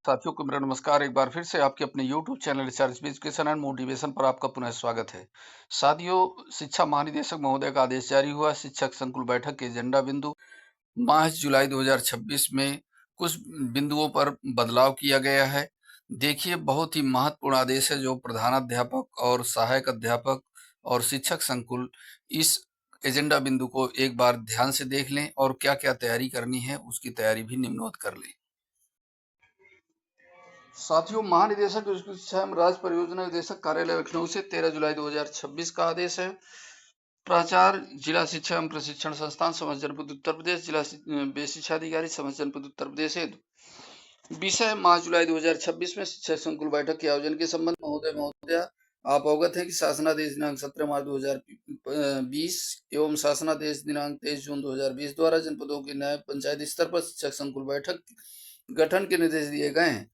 साथियों को मेरा नमस्कार। एक बार फिर से आपके अपने YouTube channel research education and motivation पर आपका पुनः स्वागत है। साथियों, शिक्षा महानिदेशक महोदय का आदेश जारी हुआ। शिक्षक संकुल बैठक के एजेंडा बिंदु मार्च जुलाई 2026 में कुछ बिंदुओं पर बदलाव किया गया है। देखिए, बहुत ही महत्वपूर्ण आदेश है जो प्रधानाध्यापक और सहायक अध्यापक और शिक्षक संकुल इस एजेंडा बिंदु को एक बार ध्यान से देख लें और क्या क्या तैयारी करनी है उसकी तैयारी भी निम्नवत कर लें। साथियों, महानिदेशक उच्च शिक्षा एवं राज्य परियोजना निदेशक कार्यालय लखनऊ से 13 जुलाई 2026 का आदेश है। प्राचार्य जिला शिक्षा एवं प्रशिक्षण संस्थान समस्त जनपद उत्तर प्रदेश, जिला बेसिक शिक्षा अधिकारी समस्त जनपद उत्तर प्रदेश हेतु। विषय मार्च जुलाई 2026 में शिक्षक संकुल बैठक के आयोजन के संबंध महोदया आप अवगत हैं कि शासनादेश दिनांक 17 मार्च 2020 एवं शासनादेश दिनांक 23 जून 2020 द्वारा जनपदों के न्याय पंचायत स्तर पर शिक्षक संकुल बैठक गठन के निर्देश दिए गए हैं।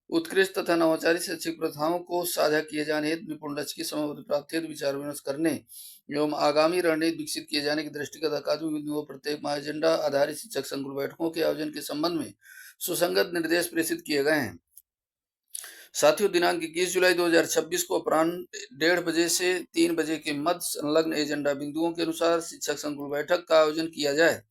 उत्कृष्ट तथा नवाचारी शैक्षिक प्रथाओं को साझा किए जाने हेतु निपुण लक्ष्य की समयबद्ध प्राप्ति हेतु विचार विमर्श करने एवं आगामी रणनीति विकसित किए जाने की दृष्टिगत अकादमिक बिंदुओं प्रत्येक एजेंडा आधारित शिक्षक संकुल बैठकों के आयोजन के संबंध में सुसंगत निर्देश प्रेषित किए गए हैं। साथियों, दिनांक 21 जुलाई 2026 को अपराह्न 1:30 बजे से 3 बजे के मध्य संलग्न एजेंडा बिंदुओं के अनुसार शिक्षक संकुल बैठक का आयोजन किया जाए।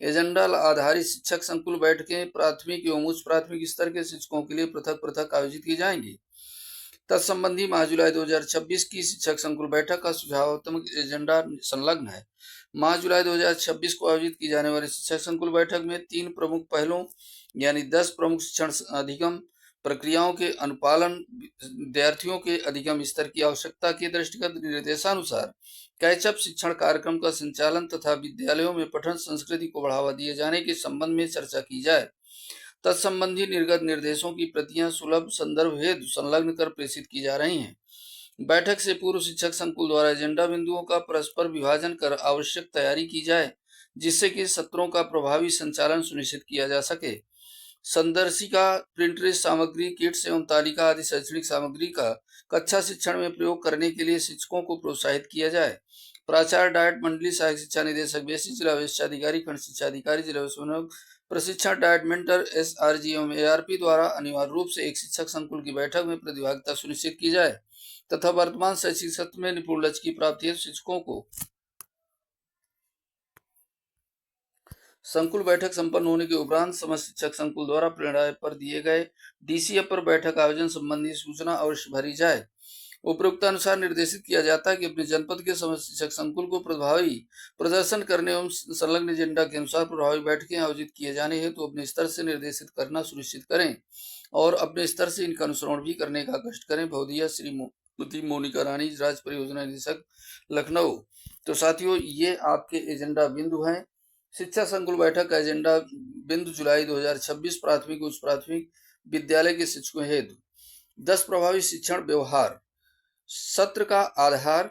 एजेंडा आधारित शिक्षक संकुल बैठकें प्राथमिक एवं उच्च प्राथमिक स्तर के शिक्षकों के लिए पृथक पृथक आयोजित की जाएंगी। तत्संबंधी माह जुलाई 2026 की शिक्षक संकुल बैठक का सुझावात्मक एजेंडा संलग्न है। माह जुलाई 2026 को आयोजित की जाने वाली शिक्षक संकुल बैठक में 3 प्रमुख पहलों यानी 10 प्रमुख शिक्षण अधिगम प्रक्रियाओं के अनुपालन, विद्यार्थियों के अधिगम स्तर की आवश्यकता के दृष्टिगत निर्देशानुसार कैचअप शिक्षण कार्यक्रम का संचालन तथा विद्यालयों में पठन संस्कृति को बढ़ावा दिए जाने के संबंध में चर्चा की जाए। तत्संबंधी निर्गत निर्देशों की प्रतियां सुलभ संदर्भ हेतु संलग्न कर प्रेषित की जा रही हैं। बैठक से पूर्व शिक्षक संकुल द्वारा एजेंडा बिंदुओं का परस्पर विभाजन कर आवश्यक तैयारी की जाए, जिससे कि सत्रों का प्रभावी संचालन सुनिश्चित किया जा सके। संदर्शिका, प्रिंटरेज सामग्री, किट्स एवं तालिका आदि शैक्षणिक सामग्री का कक्षा शिक्षण में प्रयोग करने के लिए शिक्षकों को प्रोत्साहित किया जाए। प्राचार्य, डायट मंडली, सहायक शिक्षा निदेशक बेसिक, जिला शिक्षा अधिकारी, खंड शिक्षा अधिकारी, जिला प्रशिक्षण, डायट मेंटर, SRG एवं ARP द्वारा अनिवार्य रूप से एक शिक्षक संकुल की बैठक में प्रतिभागिता सुनिश्चित की जाए तथा वर्तमान शैक्षिक सत्र में निपुण लक्ष्य की प्राप्ति हेतु शिक्षकों को संकुल बैठक संपन्न होने के उपरांत समस्त शिक्षक संकुल द्वारा प्रेरणा पर दिए गए DCF पर बैठक आयोजन संबंधी सूचना अवश्य भरी जाए। उपरोक्त अनुसार निर्देशित किया जाता है कि अपने जनपद के समस्त शिक्षक संकुल को प्रभावी प्रदर्शन करने एवं संलग्न एजेंडा के अनुसार प्रभावी बैठकें आयोजित किए जाने हेतु तो अपने स्तर से निर्देशित करना सुनिश्चित करें और अपने स्तर से इनका अनुसरण भी करने का कष्ट करें। भवदिया श्रीमती मोनिका रानी, राज्य परियोजना निदेशक, लखनऊ। तो साथियों, ये आपके एजेंडा बिंदु हैं। शिक्षा संकुल बैठक का एजेंडा बिंदु जुलाई 2026 प्राथमिक उच्च प्राथमिक विद्यालय के शिक्षकों हेतु 10 प्रभावी शिक्षण व्यवहार सत्र का आधार।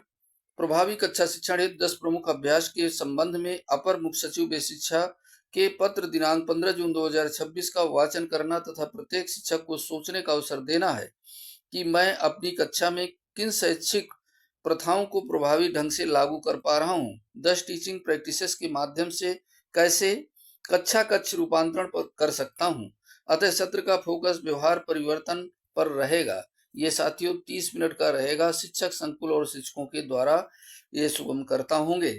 प्रभावी कक्षा शिक्षण हेतु 10 प्रमुख अभ्यास के संबंध में अपर मुख्य सचिव बेसिक शिक्षा के पत्र दिनांक 15 जून 2026 का वाचन करना तथा प्रत्येक शिक्षक को सोचने का अवसर देना है कि मैं अपनी कक्षा में किन शैक्षिक प्रथाओं को प्रभावी ढंग से लागू कर पा रहा हूँ। 10 टीचिंग प्रैक्टिसेस के माध्यम से कैसे कक्षा कक्ष रूपांतरण कर सकता हूँ। अतः सत्र का फोकस व्यवहार परिवर्तन पर रहेगा। ये साथियों 30 मिनट का रहेगा। शिक्षक संकुल और शिक्षकों के द्वारा ये सुगम करता होंगे।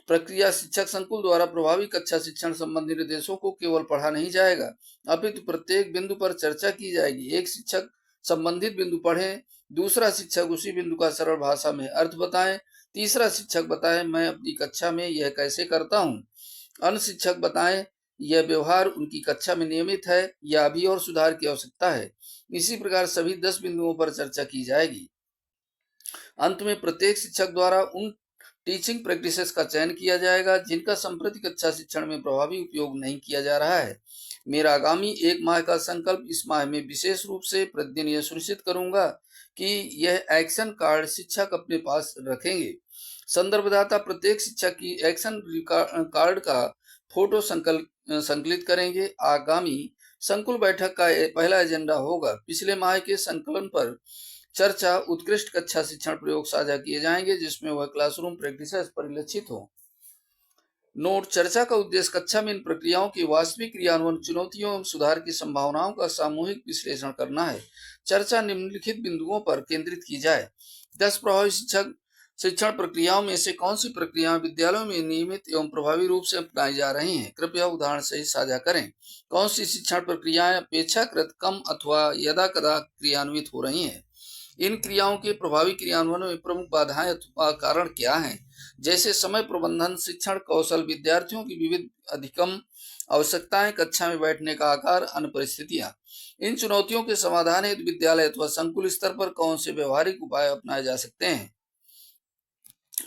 प्रक्रिया, शिक्षक संकुल द्वारा प्रभावी कक्षा शिक्षण संबंधी निर्देशों को केवल पढ़ा नहीं जाएगा, अपितु प्रत्येक बिंदु पर चर्चा की जाएगी। एक शिक्षक संबंधित बिंदु पढ़े, दूसरा शिक्षक उसी बिंदु का सरल भाषा में अर्थ बताएं, तीसरा शिक्षक बताएं मैं अपनी कक्षा में यह कैसे करता हूँ, अन्य शिक्षक बताएं यह व्यवहार उनकी कक्षा में नियमित है या अभी और सुधार की आवश्यकता है। इसी प्रकार सभी 10 बिंदुओं पर चर्चा की जाएगी। अंत में प्रत्येक शिक्षक द्वारा उन टीचिंग प्रैक्टिसेस का चयन किया जाएगा जिनका संप्रति कक्षा शिक्षण में प्रभावी उपयोग नहीं किया जा रहा है। मेरा आगामी 1 माह का संकल्प, इस माह में विशेष रूप से प्रतिदिन यह सुनिश्चित करूंगा कि यह एक्शन कार्ड शिक्षक अपने पास रखेंगे। संदर्भदाता प्रत्येक शिक्षक की एक्शन कार्ड का फोटो संकलित करेंगे। आगामी संकुल बैठक का पहला एजेंडा होगा पिछले माह के संकलन पर चर्चा। उत्कृष्ट कक्षा शिक्षण प्रयोग साझा किए जाएंगे जिसमें वह क्लासरूम प्रैक्टिसेस परिलक्षित हो। नोट: चर्चा का उद्देश्य कक्षा में इन प्रक्रियाओं की वास्तविक क्रियान्वयन, चुनौतियों एवं सुधार की संभावनाओं का सामूहिक विश्लेषण करना है। चर्चा निम्नलिखित बिंदुओं पर केंद्रित की जाए। 10 प्रभावी शिक्षण प्रक्रियाओं में से कौन सी प्रक्रियाएं विद्यालयों में नियमित एवं प्रभावी रूप से अपनाई जा रही हैं? कृपया उदाहरण सहित साझा करें। कौन सी शिक्षण प्रक्रियाएं अपेक्षाकृत कम अथवा यदाकदा क्रियान्वित हो रही हैं? इन क्रियाओं के प्रभावी क्रियान्वयन में प्रमुख बाधाएं अथवा कारण क्या हैं? जैसे समय प्रबंधन, शिक्षण कौशल, विद्यार्थियों की विविध अधिगम आवश्यकताएं, कक्षा में बैठने का आकार, अन्य परिस्थितियां। इन चुनौतियों के समाधान हेतु विद्यालय अथवा संकुल स्तर पर कौन से व्यवहारिक उपाय अपनाए जा सकते हैं?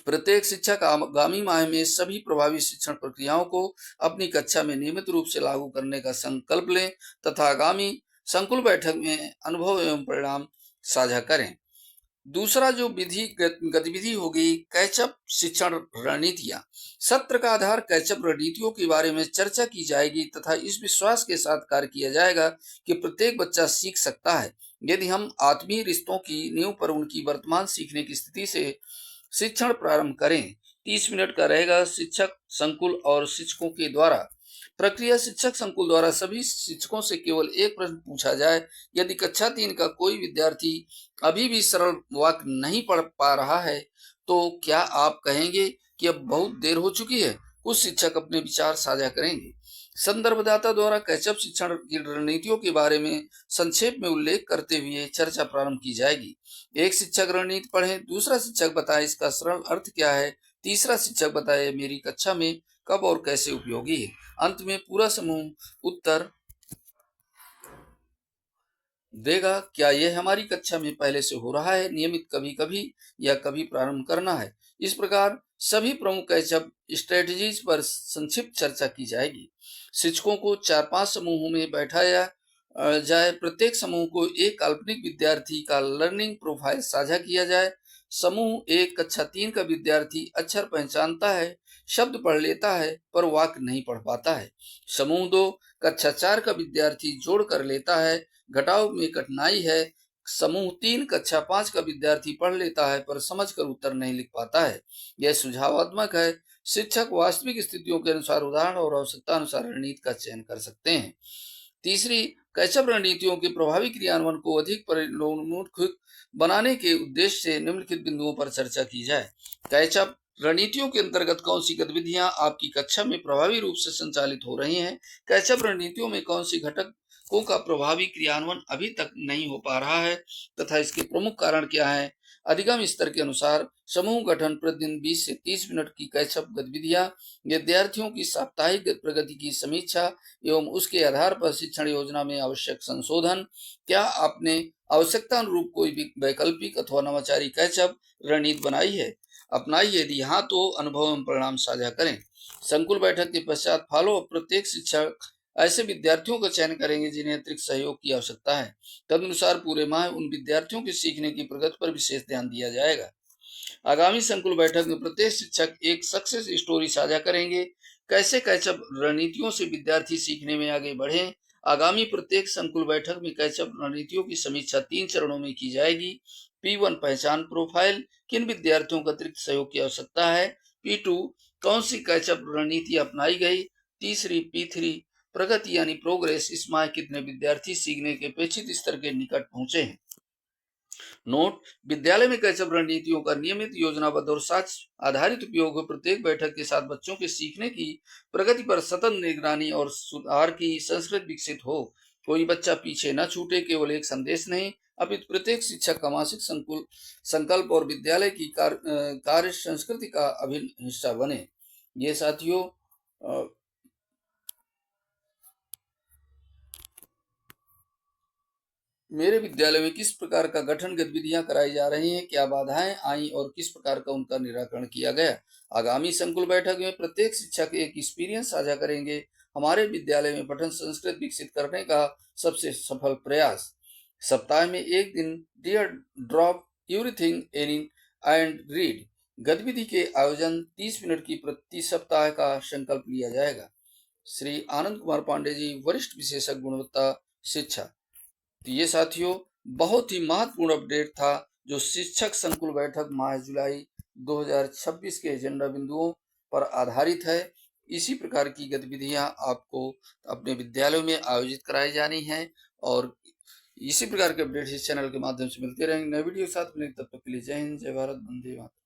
प्रत्येक शिक्षक आगामी माह में सभी प्रभावी शिक्षण प्रक्रियाओं को अपनी कक्षा में नियमित रूप से लागू करने का संकल्प लें तथा आगामी संकुल बैठक में अनुभव एवं परिणाम साझा करें। दूसरा जो गतिविधि होगी, कैचअप शिक्षण रणनीतियां। सत्र का आधार कैचअप रणनीतियों के बारे में चर्चा की जाएगी तथा इस विश्वास के साथ कार्य किया जाएगा कि प्रत्येक बच्चा सीख सकता है। यदि हम आत्मीय रिश्तों की नींव पर उनकी वर्तमान सीखने की स्थिति से शिक्षण प्रारंभ करें। 30 मिनट का रहेगा। शिक्षक संकुल और शिक्षकों के द्वारा प्रक्रिया। शिक्षक संकुल द्वारा सभी शिक्षकों से केवल एक प्रश्न पूछा जाए। यदि कक्षा 3 का कोई विद्यार्थी अभी भी सरल वाक्य नहीं पढ़ पा रहा है तो क्या आप कहेंगे कि अब बहुत देर हो चुकी है? कुछ शिक्षक अपने विचार साझा करेंगे। संदर्भदाता द्वारा कैचअप शिक्षण की रणनीतियों के बारे में संक्षेप में उल्लेख करते हुए चर्चा प्रारंभ की जाएगी। एक शिक्षक रणनीति पढ़ें, दूसरा शिक्षक बताए इसका सरल अर्थ क्या है, तीसरा शिक्षक बताए मेरी कक्षा में कब और कैसे उपयोगी है। अंत में पूरा समूह उत्तर देगा। क्या यह हमारी कक्षा में पहले से हो रहा है, नियमित कभी कभी या कभी प्रारंभ करना है? इस प्रकार सभी प्रमुख कैचअप स्ट्रेटजीज पर संक्षिप्त चर्चा की जाएगी। शिक्षकों को 4-5 समूहों में बैठाया जाए। प्रत्येक समूह को एक काल्पनिक विद्यार्थी का लर्निंग प्रोफाइल साझा किया जाए। समूह 1 कक्षा 3 का विद्यार्थी अक्षर पहचानता है, शब्द पढ़ लेता है पर वाक्य नहीं पढ़ पाता है। समूह 2 कक्षा 4 का विद्यार्थी जोड़ कर लेता है, घटाव में कठिनाई है। समूह 3 कक्षा 5 का विद्यार्थी पढ़ लेता है पर समझकर उत्तर नहीं लिख पाता है। यह सुझावात्मक है। शिक्षक वास्तविक स्थितियों के अनुसार उदाहरण और आवश्यकता अनुसार रणनीति का चयन कर सकते हैं। तीसरी, कैचअप रणनीतियों के प्रभावी क्रियान्वयन को अधिक परिणामोन्मुख बनाने के उद्देश्य से निम्नलिखित बिंदुओं पर चर्चा की जाए। कैचअप रणनीतियों के अंतर्गत कौन सी गतिविधियां आपकी कक्षा में प्रभावी रूप से संचालित हो रही हैं? कैचअप रणनीतियों में कौन सी घटकों का प्रभावी क्रियान्वयन अभी तक नहीं हो पा रहा है तथा इसके प्रमुख कारण क्या है? अधिगम स्तर के अनुसार समूह गठन, प्रतिदिन 20 से 30 मिनट की कैचअप गतिविधियां, विद्यार्थियों की साप्ताहिक प्रगति की समीक्षा एवं उसके आधार पर शिक्षण योजना में आवश्यक संशोधन। क्या आपने आवश्यकता अनुरूप कोई वैकल्पिक अथवा नवाचारी कैचअप रणनीति बनाई है, अपनाई? यदि हाँ तो अनुभव एवं परिणाम साझा करें। संकुल बैठक के पश्चात फॉलो अप। प्रत्येक शिक्षक ऐसे विद्यार्थियों का चयन करेंगे जिन्हें अतिरिक्त सहयोग की आवश्यकता है। तदनुसार पूरे माह उन विद्यार्थियों के सीखने की प्रगति पर विशेष ध्यान दिया जाएगा। आगामी संकुल बैठक में प्रत्येक शिक्षक एक सक्सेस स्टोरी साझा करेंगे। कैसे कैचअप रणनीतियों से विद्यार्थी सीखने में आगे बढ़े। आगामी प्रत्येक संकुल बैठक में कैचअप रणनीतियों की समीक्षा 3 चरणों में की जाएगी। P1 पहचान प्रोफाइल, किन विद्यार्थियों को अतिरिक्त सहयोग की आवश्यकता है। P2 कौन सी कैचअप रणनीति अपनाई गई। तीसरी P3 प्रगति यानी प्रोग्रेस, इस माह कितने विद्यार्थी सीखने के अपेक्षित स्तर के निकट पहुंचे हैं। नोट: विद्यालय में कैचअप रणनीतियों का नियमित, योजनाबद्ध और साक्ष्य आधारित उपयोग हो। प्रत्येक बैठक के साथ बच्चों के सीखने की प्रगति पर सतत निगरानी और सुधार की संस्कृति विकसित हो। कोई बच्चा पीछे न छूटे। केवल एक संदेश नहीं अपितु प्रत्येक शिक्षक का मासिक संकल्प और विद्यालय की कार्य संस्कृति का अभिन्न हिस्सा बने। ये साथियों मेरे विद्यालय में किस प्रकार का गठन गतिविधियां कराई जा रही हैं, क्या बाधाएं आई और किस प्रकार का उनका निराकरण किया गया। आगामी संकुल बैठक में प्रत्येक शिक्षक एक एक्सपीरियंस साझा करेंगे। हमारे विद्यालय में पठन संस्कृति विकसित करने का सबसे सफल प्रयास। सप्ताह में एक दिन dear drop everything in and read गतिविधि के आयोजन 30 मिनट की प्रति सप्ताह का संकल्प लिया जाएगा। श्री आनंद कुमार पांडे जी, वरिष्ठ विशेषज्ञ गुणवत्ता शिक्षा। तो ये साथियों बहुत ही महत्वपूर्ण अपडेट था जो शिक्षक संकुल बैठक माह जुलाई 2026 के एजेंडा बिंदुओं पर आधारित है। इसी प्रकार की गतिविधियां आपको अपने विद्यालयों में आयोजित कराई जानी है और इसी प्रकार के अपडेट्स इस चैनल के माध्यम से मिलते रहेंगे। नए वीडियो के साथ मिलेंगे, तब तक के लिए जय हिंद, जय भारत, वंदे मातरम।